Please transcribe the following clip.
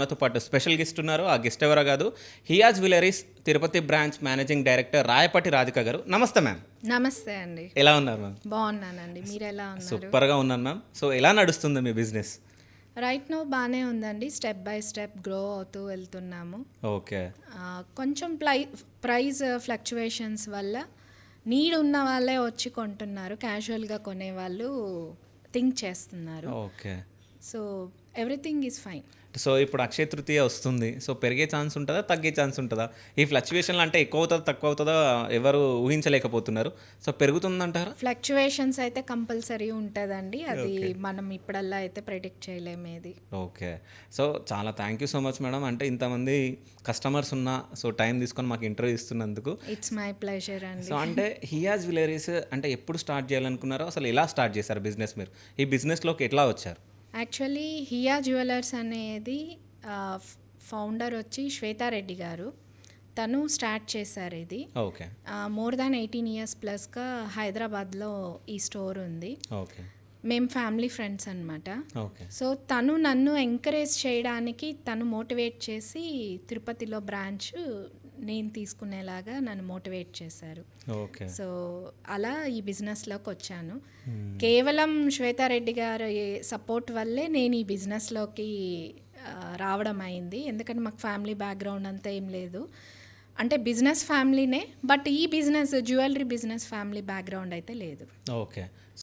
నాతో పాటు special guest ఉన్నారు. ఆ గెస్ట్ ఎవరో కాదు, హియాజ్ jewelleries Tirupati branch managing director Rayapati Radhika గారు. నమస్తే మ్యామ్. నమస్తే అండి. ఎలా ఉన్నారు మ్యామ్? బాగున్నానండి, మీరు ఎలా ఉన్నారు? సూపర్గా ఉన్నాను మ్యామ్. సో ఎలా నడుస్తుంది మీ బిజినెస్? రైట్ నో బాగానే ఉందండి, స్టెప్ బై స్టెప్ గ్రో అవుతూ వెళ్తున్నాము. ఓకే. కొంచెం ప్రైస్ ఫ్లక్చువేషన్స్ వల్ల నీడ్ ఉన్న వాళ్ళే వచ్చి కొంటున్నారు, క్యాజువల్గా కొనేవాళ్ళు థింక్ చేస్తున్నారు. Okay. So everything is fine. So ఇప్పుడు అక్షయ తృతీయ వస్తుంది. సో పెరిగే ఛాన్స్ ఉంటుందా, తగ్గే ఛాన్స్ ఉంటుందా? ఈ ఫ్లక్చువేషన్లు అంటే ఎక్కువ అవుతుందా తక్కువ అవుతుందా ఎవరు ఊహించలేకపోతున్నారు. సో పెరుగుతుందంటారా? ఫ్లక్చువేషన్స్ అయితే కంపల్సరీ ఉంటుందండి, అది మనం ఇప్పుడల్లా అయితే ప్రెడిక్ట్ చేయలేమేది. ఓకే. సో చాలా thank you so much madam. అంటే ఇంతమంది కస్టమర్స్ ఉన్నా సో టైం తీసుకొని మాకు ఇంటర్వ్యూ ఇస్తున్నందుకు. ఇట్స్ మై ప్లెజర్ అండి. సో అంటే హియాజ్ జ్యువెలరీస్ అంటే ఎప్పుడు స్టార్ట్ చేయాలనుకున్నారో, అసలు ఎలా స్టార్ట్ చేశారు బిజినెస్? మీరు ఈ బిజినెస్లోకి ఎట్లా వచ్చారు? యాక్చువల్లీ హియా జ్యువెలర్స్ అనేది ఫౌండర్ వచ్చి శ్వేతారెడ్డి గారు, తను స్టార్ట్ చేశారు ఇది. ఓకే. మోర్ దాన్ 18 years ప్లస్గా హైదరాబాద్లో ఈ స్టోర్ ఉంది. ఓకే. మేము ఫ్యామిలీ ఫ్రెండ్స్ అనమాట. ఓకే. సో తను నన్ను ఎంకరేజ్ చేయడానికి, తను మోటివేట్ చేసి తిరుపతిలో బ్రాంచ్ నేను తీసుకునేలాగా నన్ను మోటివేట్ చేశారు. ఓకే. సో అలా ఈ బిజినెస్లోకి వచ్చాను. కేవలం శ్వేతారెడ్డి గారి సపోర్ట్ వల్లే నేను ఈ బిజినెస్లోకి రావడం అయింది. ఎందుకంటే మాకు ఫ్యామిలీ బ్యాక్గ్రౌండ్ అంతా ఏం లేదు, అంటే బిజినెస్ ఫ్యామిలీనే, బట్ ఈ business jewellery business family background అయితే లేదు. ఓకే.